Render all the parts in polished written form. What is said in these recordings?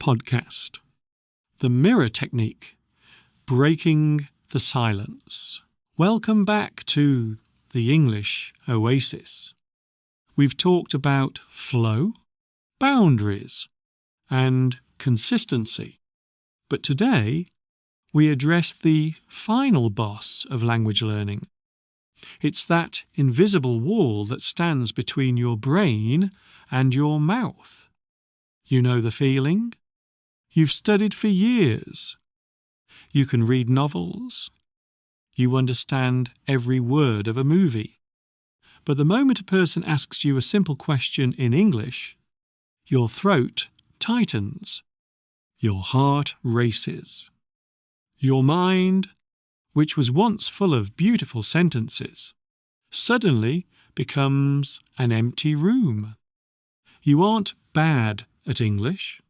podcast. The mirror technique, breaking the silence. Welcome back to the English Oasis. We've talked about flow, boundaries, and consistency. But today, we address the final boss of language learning. It's that invisible wall that stands between your brain and your mouth. You know the feeling? You've studied for years. You can read novels. You understand every word of a movie. But the moment a person asks you a simple question in English, your throat tightens. Your heart races. Your mind, which was once full of beautiful sentences, suddenly becomes an empty room. You aren't bad at English.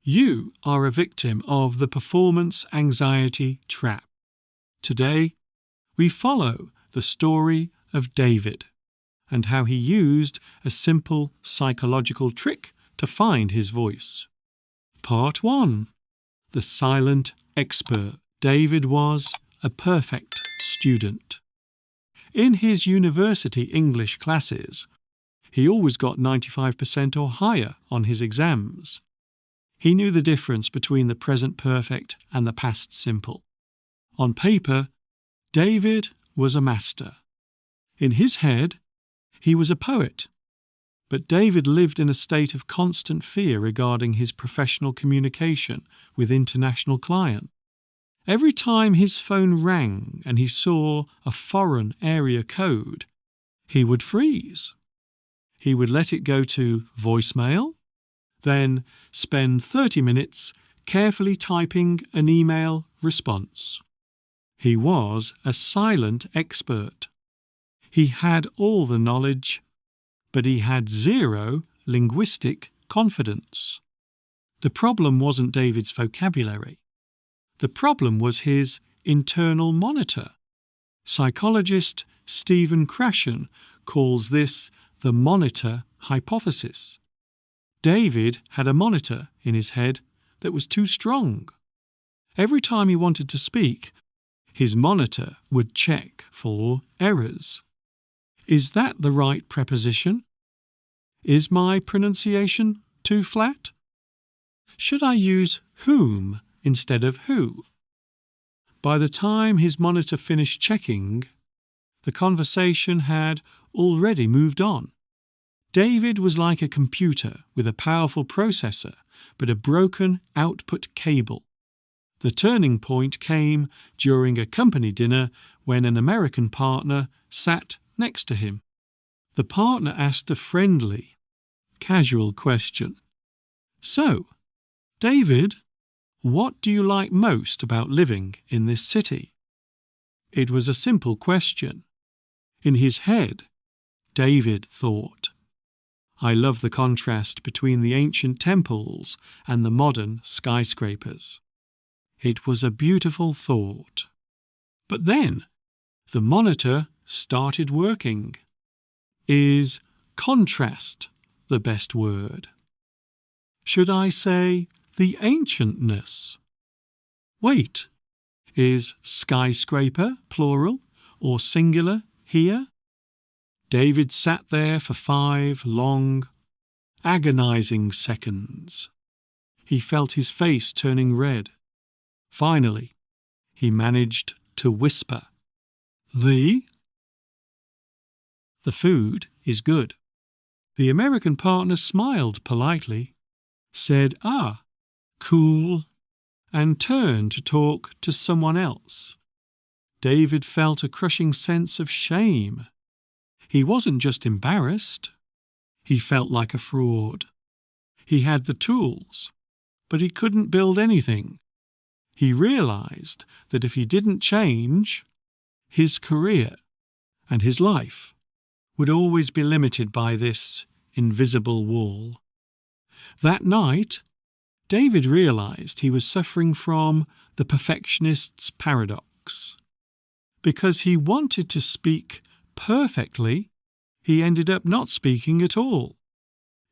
You are a victim of the performance anxiety trap. Today, we follow the story of David and how he used a simple psychological trick to find his voice. Part 1. The Silent Expert. David was a perfect student. In his university English classes, he always got 95% or higher on his exams. He knew the difference between the present perfect and the past simple. On paper, David was a master. In his head, he was a poet. But David lived in a state of constant fear regarding his professional communication with international clients. Every time his phone rang and he saw a foreign area code, he would freeze. He would let it go to voicemail, then spend 30 minutes carefully typing an email response. He was a silent expert. He had all the knowledge, but he had zero linguistic confidence. The problem wasn't David's vocabulary. The problem was his internal monitor. Psychologist Stephen Krashen calls this the monitor hypothesis. David had a monitor in his head that was too strong. Every time he wanted to speak, his monitor would check for errors. Is that the right preposition? Is my pronunciation too flat? Should I use whom instead of who? By the time his monitor finished checking, the conversation had already moved on. David was like a computer with a powerful processor, but a broken output cable. The turning point came during a company dinner when an American partner sat next to him. The partner asked a friendly, casual question. So, David, what do you like most about living in this city? It was a simple question. In his head, David thought, I love the contrast between the ancient temples and the modern skyscrapers. It was a beautiful thought. But then, the monitor started working. Is contrast the best word? Should I say the ancientness? Wait, is skyscraper plural or singular here? David sat there for 5 long, agonizing seconds. He felt his face turning red. Finally, he managed to whisper, The food is good. The American partner smiled politely, said, cool, and turned to talk to someone else. David felt a crushing sense of shame. He wasn't just embarrassed. He felt like a fraud. He had the tools, but he couldn't build anything. He realized that if he didn't change, his career and his life would always be limited by this invisible wall. That night, David realized he was suffering from the perfectionist's paradox. Because he wanted to speak perfectly, he ended up not speaking at all.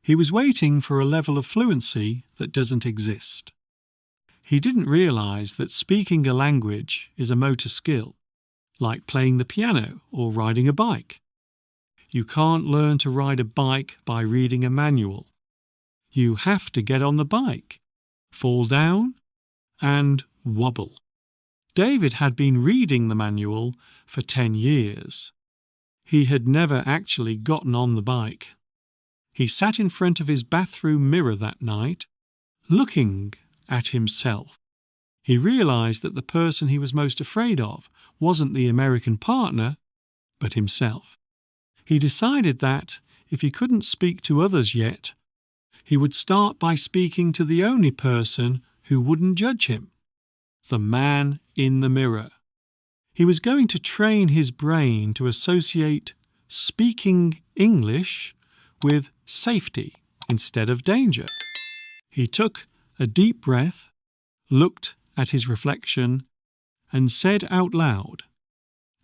He was waiting for a level of fluency that doesn't exist. He didn't realize that speaking a language is a motor skill, like playing the piano or riding a bike. You can't learn to ride a bike by reading a manual. You have to get on the bike, fall down, and wobble. David had been reading the manual for 10 years. He had never actually gotten on the bike. He sat in front of his bathroom mirror that night, looking at himself. He realized that the person he was most afraid of wasn't the American partner, but himself. He decided that, if he couldn't speak to others yet, he would start by speaking to the only person who wouldn't judge him, the man in the mirror. He was going to train his brain to associate speaking English with safety instead of danger. He took a deep breath, looked at his reflection, and said out loud,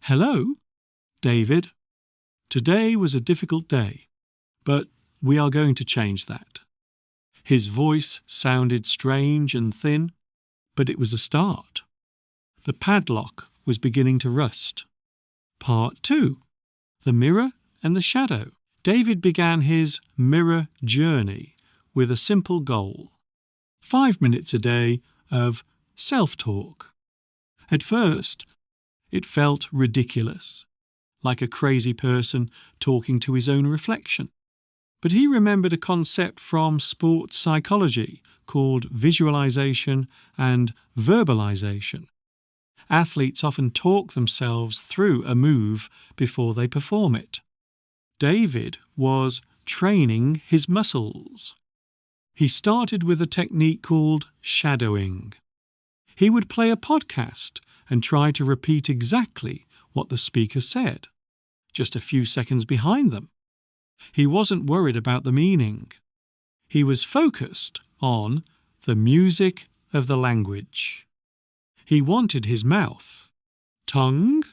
"Hello, David. Today was a difficult day, but we are going to change that." His voice sounded strange and thin, but it was a start. The padlock was beginning to rust. Part 2. The Mirror and the Shadow. David began his mirror journey with a simple goal: 5 minutes a day of self-talk. At first, it felt ridiculous, like a crazy person talking to his own reflection. But he remembered a concept from sports psychology called visualization and verbalization. Athletes often talk themselves through a move before they perform it. David was training his muscles. He started with a technique called shadowing. He would play a podcast and try to repeat exactly what the speaker said, just a few seconds behind them. He wasn't worried about the meaning. He was focused on the music of the language. He wanted his mouth, tongue,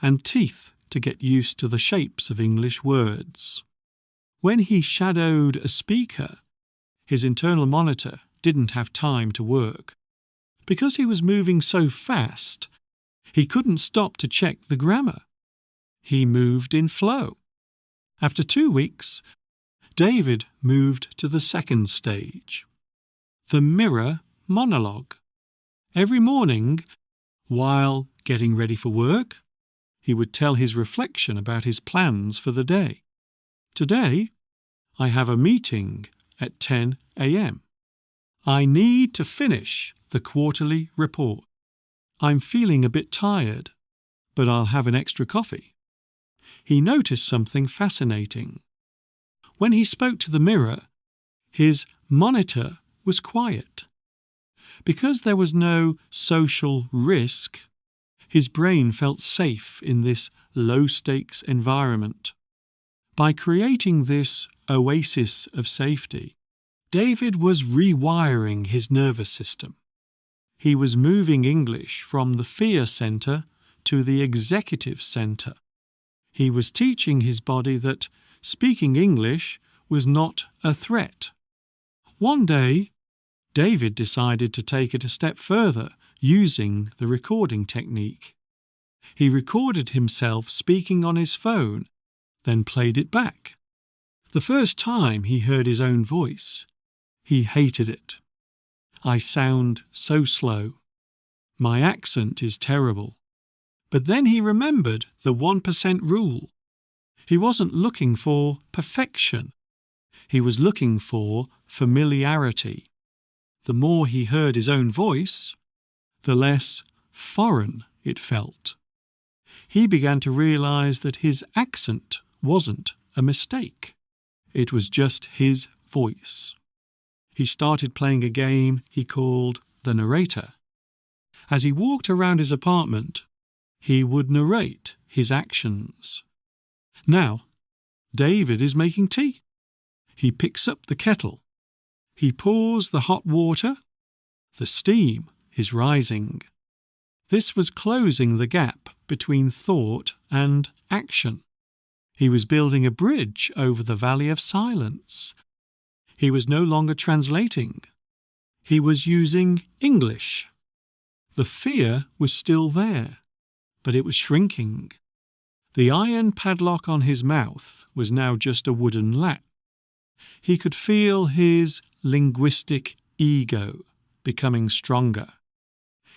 and teeth to get used to the shapes of English words. When he shadowed a speaker, his internal monitor didn't have time to work. Because he was moving so fast, he couldn't stop to check the grammar. He moved in flow. After 2 weeks, David moved to the second stage, the mirror monologue. Every morning, while getting ready for work, he would tell his reflection about his plans for the day. Today, I have a meeting at 10 a.m. I need to finish the quarterly report. I'm feeling a bit tired, but I'll have an extra coffee. He noticed something fascinating. When he spoke to the mirror, his monitor was quiet. Because there was no social risk, his brain felt safe in this low-stakes environment. By creating this oasis of safety, David was rewiring his nervous system. He was moving English from the fear center to the executive center. He was teaching his body that speaking English was not a threat. One day, David decided to take it a step further using the recording technique. He recorded himself speaking on his phone, then played it back. The first time he heard his own voice, he hated it. I sound so slow. My accent is terrible. But then he remembered the 1% rule. He wasn't looking for perfection. He was looking for familiarity. The more he heard his own voice, the less foreign it felt. He began to realize that his accent wasn't a mistake. It was just his voice. He started playing a game he called the narrator. As he walked around his apartment, he would narrate his actions. Now, David is making tea. He picks up the kettle. He pours the hot water. The steam is rising. This was closing the gap between thought and action. He was building a bridge over the valley of silence. He was no longer translating. He was using English. The fear was still there, but it was shrinking. The iron padlock on his mouth was now just a wooden latch. He could feel his linguistic ego becoming stronger.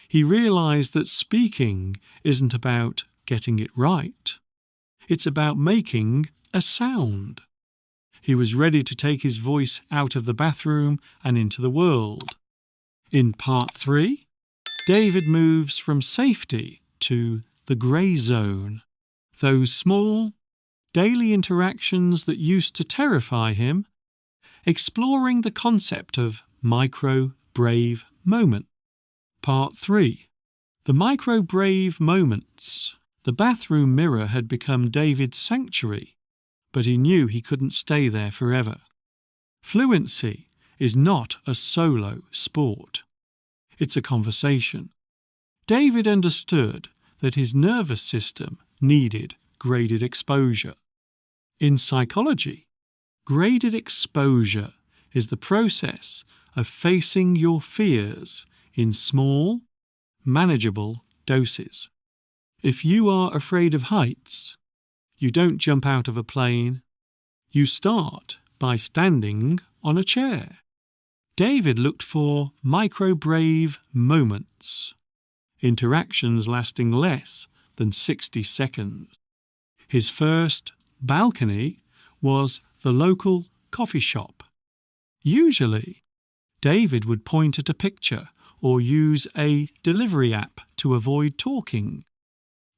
He realized that speaking isn't about getting it right. It's about making a sound. He was ready to take his voice out of the bathroom and into the world. In part 3, David moves from safety to the grey zone. Those small, daily interactions that used to terrify him, exploring the concept of micro-brave moment. Part 3. The micro-brave moments. The bathroom mirror had become David's sanctuary, but he knew he couldn't stay there forever. Fluency is not a solo sport. It's a conversation. David understood that his nervous system needed graded exposure. In psychology, graded exposure is the process of facing your fears in small, manageable doses. If you are afraid of heights, you don't jump out of a plane. You start by standing on a chair. David looked for micro-brave moments, interactions lasting less than 60 seconds. His first balcony was the local coffee shop. Usually, David would point at a picture or use a delivery app to avoid talking.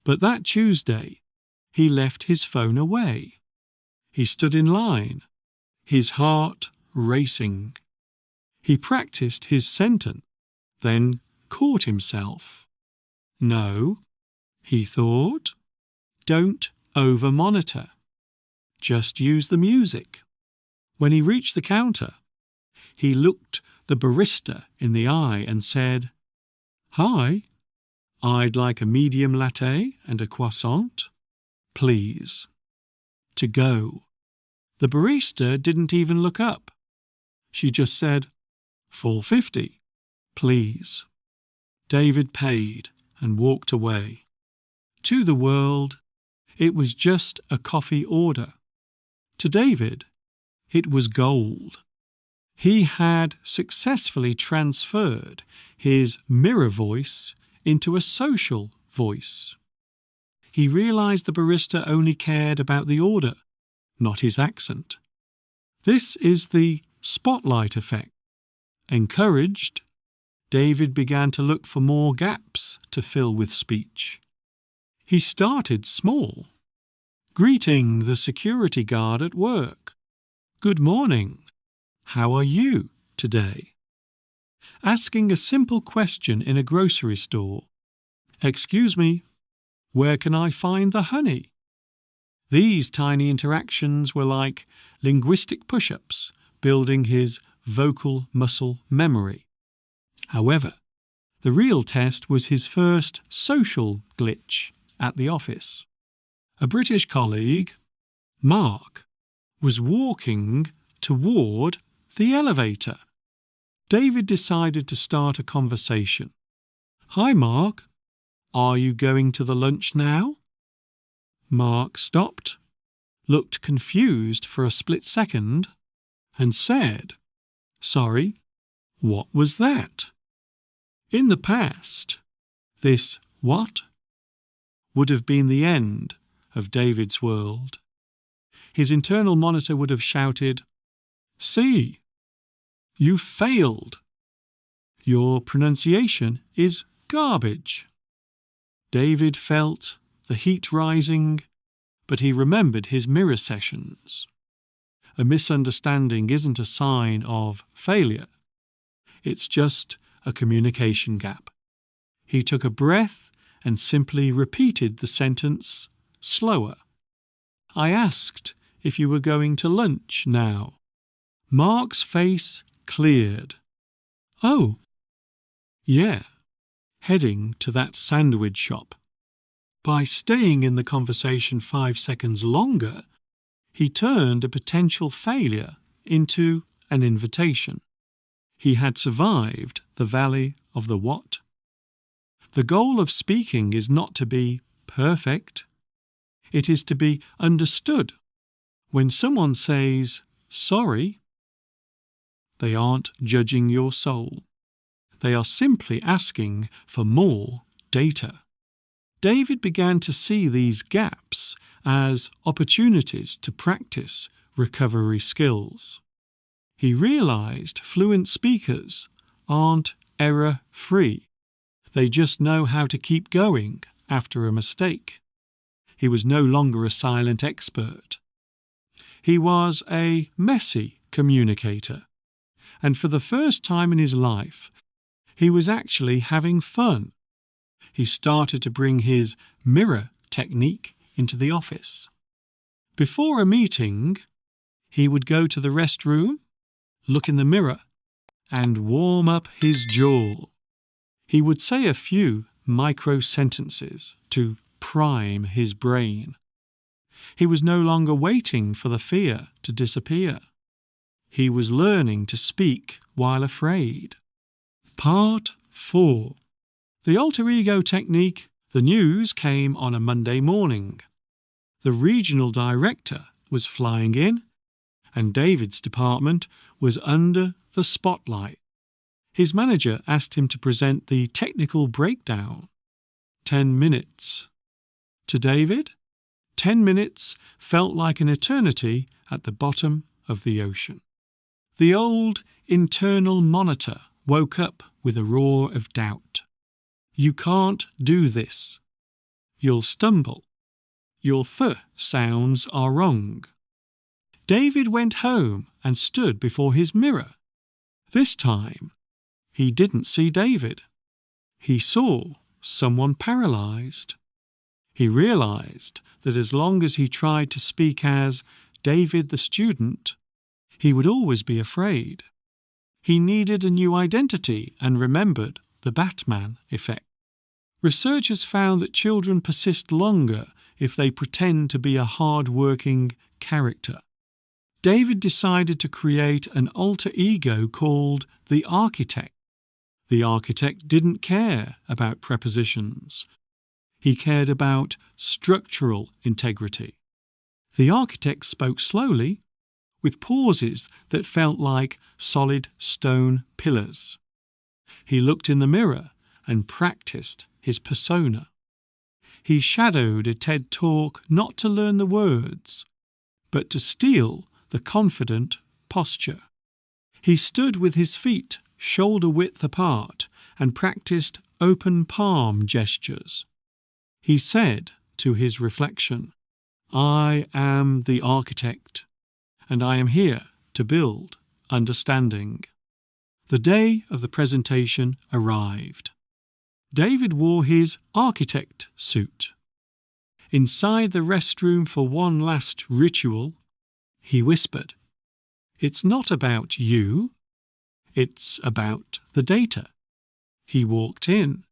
But that Tuesday, he left his phone away. He stood in line, his heart racing. He practiced his sentence, then caught himself. No, he thought, don't over-monitor. Just use the music. When he reached the counter, he looked the barista in the eye and said, "Hi, I'd like a medium latte and a croissant, please." To go. The barista didn't even look up. She just said, "$4.50, please." David paid and walked away. To the world, it was just a coffee order. To David, it was gold. He had successfully transferred his mirror voice into a social voice. He realized the barista only cared about the order, not his accent. This is the spotlight effect. Encouraged, David began to look for more gaps to fill with speech. He started small, greeting the security guard at work. "Good morning. How are you today?" Asking a simple question in a grocery store. "Excuse me, where can I find the honey?" These tiny interactions were like linguistic push-ups, building his vocal muscle memory. However, the real test was his first social glitch at the office. A British colleague, Mark, was walking toward the elevator. David decided to start a conversation. "Hi, Mark. Are you going to the lunch now?" Mark stopped, looked confused for a split second, and said, "Sorry, what was that?" In the past, this "what" would have been the end of David's world. His internal monitor would have shouted, "See, you failed. Your pronunciation is garbage." David felt the heat rising, but he remembered his mirror sessions. A misunderstanding isn't a sign of failure. It's just a communication gap. He took a breath and simply repeated the sentence slower. "I asked if you were going to lunch now." Mark's face cleared. "Oh, yeah, heading to that sandwich shop." By staying in the conversation 5 seconds longer, he turned a potential failure into an invitation. He had survived the valley of the what. The goal of speaking is not to be perfect. It is to be understood. When someone says, "Sorry," they aren't judging your soul. They are simply asking for more data. David began to see these gaps as opportunities to practice recovery skills. He realized fluent speakers aren't error-free. They just know how to keep going after a mistake. He was no longer a silent expert. He was a messy communicator. And for the first time in his life, he was actually having fun. He started to bring his mirror technique into the office. Before a meeting, he would go to the restroom, look in the mirror, and warm up his jaw. He would say a few micro-sentences to prime his brain. He was no longer waiting for the fear to disappear. He was learning to speak while afraid. Part 4. The alter ego technique. The news came on a Monday morning. The regional director was flying in, and David's department was under the spotlight. His manager asked him to present the technical breakdown. 10 minutes. To David, 10 minutes felt like an eternity at the bottom of the ocean. The old internal monitor woke up with a roar of doubt. You can't do this. You'll stumble. Your th sounds are wrong. David went home and stood before his mirror. This time, he didn't see David. He saw someone paralyzed. He realized that as long as he tried to speak as David the student, he would always be afraid. He needed a new identity and remembered the Batman effect. Researchers found that children persist longer if they pretend to be a hard-working character. David decided to create an alter ego called the architect. The architect didn't care about prepositions. He cared about structural integrity. The architect spoke slowly, with pauses that felt like solid stone pillars. He looked in the mirror and practiced his persona. He shadowed a TED Talk not to learn the words, but to steal the confident posture. He stood with his feet shoulder-width apart and practiced open palm gestures. He said to his reflection, "I am the architect, and I am here to build understanding." The day of the presentation arrived. David wore his architect suit. Inside the restroom for one last ritual, he whispered, "It's not about you, it's about the data." He walked in.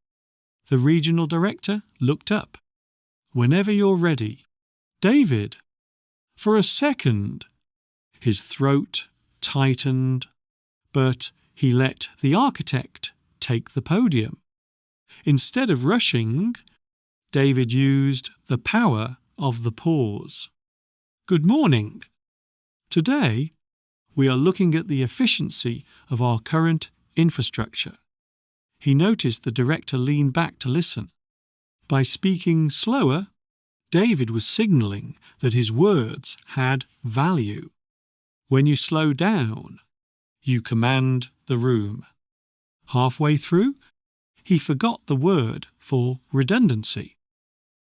The regional director looked up. "Whenever you're ready." "David." For a second, his throat tightened, but he let the architect take the podium. Instead of rushing, David used the power of the pause. "Good morning. Today, we are looking at the efficiency of our current infrastructure." He noticed the director lean back to listen. By speaking slower, David was signaling that his words had value. When you slow down, you command the room. Halfway through, he forgot the word for redundancy.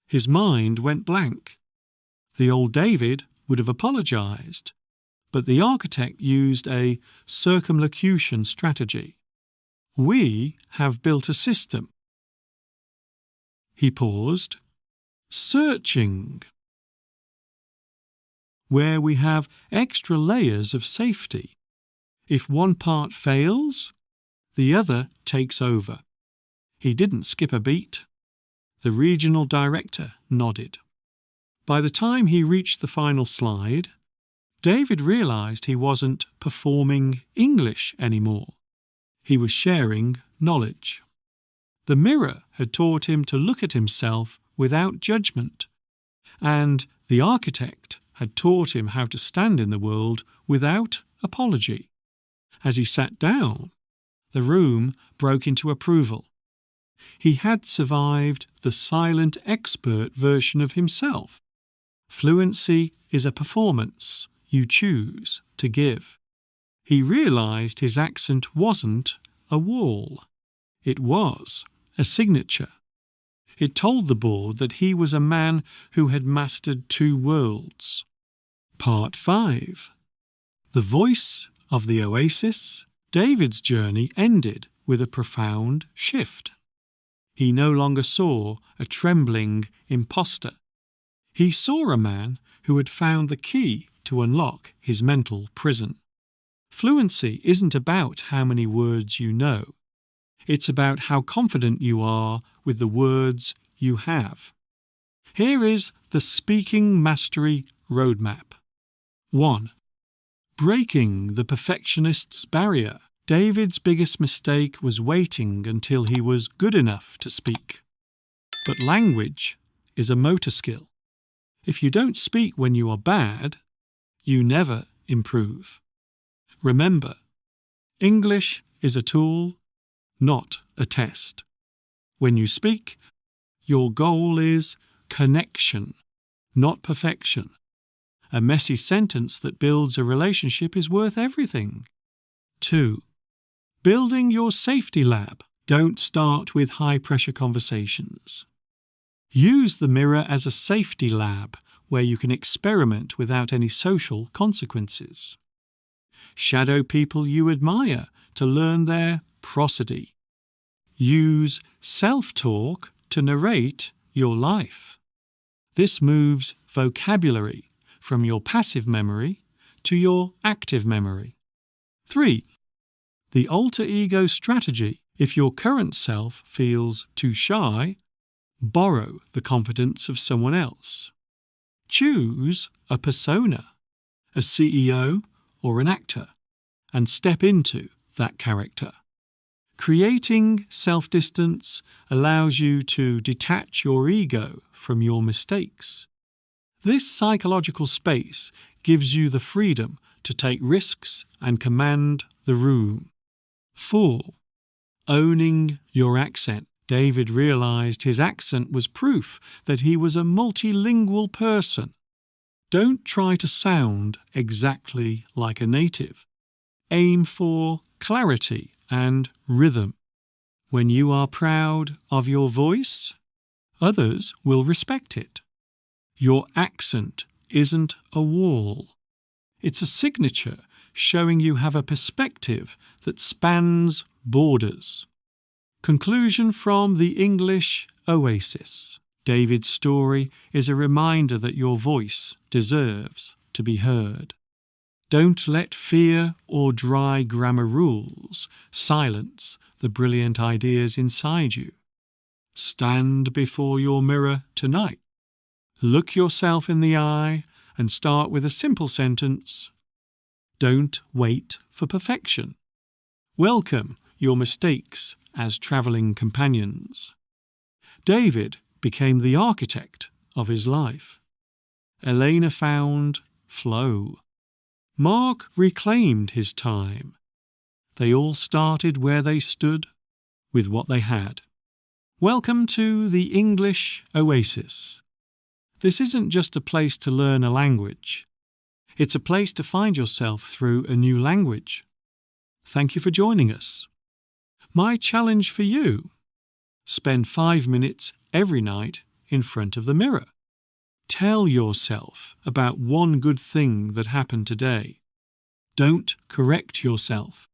His mind went blank. The old David would have apologized, but the architect used a circumlocution strategy. "We have built a system." He paused. "Searching. Where we have extra layers of safety. If one part fails, the other takes over." He didn't skip a beat. The regional director nodded. By the time he reached the final slide, David realized he wasn't performing English anymore. He was sharing knowledge. The mirror had taught him to look at himself without judgment, and the architect had taught him how to stand in the world without apology. As he sat down, the room broke into approval. He had survived the silent expert version of himself. Fluency is a performance you choose to give. He realized his accent wasn't a wall. It was a signature. It told the board that he was a man who had mastered two worlds. Part 5. The voice of the Oasis. David's journey ended with a profound shift. He no longer saw a trembling imposter. He saw a man who had found the key to unlock his mental prison. Fluency isn't about how many words you know. It's about how confident you are with the words you have. Here is the Speaking Mastery Roadmap. 1. Breaking the perfectionist's barrier. David's biggest mistake was waiting until he was good enough to speak. But language is a motor skill. If you don't speak when you are bad, you never improve. Remember, English is a tool, not a test. When you speak, your goal is connection, not perfection. A messy sentence that builds a relationship is worth everything. 2. Building your safety lab. Don't start with high-pressure conversations. Use the mirror as a safety lab where you can experiment without any social consequences. Shadow people you admire to learn their prosody. Use self-talk to narrate your life. This moves vocabulary from your passive memory to your active memory. 3. The alter ego strategy. If your current self feels too shy, borrow the confidence of someone else. Choose a persona, a CEO or an actor, and step into that character. Creating self-distance allows you to detach your ego from your mistakes. This psychological space gives you the freedom to take risks and command the room. 4. Owning your accent. David realized his accent was proof that he was a multilingual person. Don't try to sound exactly like a native. Aim for clarity and rhythm. When you are proud of your voice, others will respect it. Your accent isn't a wall. It's a signature showing you have a perspective that spans borders. Conclusion from the English Oasis. David's story is a reminder that your voice deserves to be heard. Don't let fear or dry grammar rules silence the brilliant ideas inside you. Stand before your mirror tonight. Look yourself in the eye and start with a simple sentence. Don't wait for perfection. Welcome your mistakes as travelling companions. David became the architect of his life. Elena found flow. Mark reclaimed his time. They all started where they stood with what they had. Welcome to the English Oasis. This isn't just a place to learn a language. It's a place to find yourself through a new language. Thank you for joining us. My challenge for you: spend 5 minutes every night in front of the mirror. Tell yourself about one good thing that happened today. Don't correct yourself.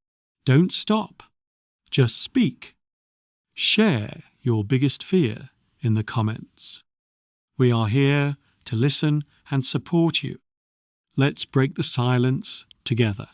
Don't stop. Just speak. Share your biggest fear in the comments. We are here to listen and support you. Let's break the silence together.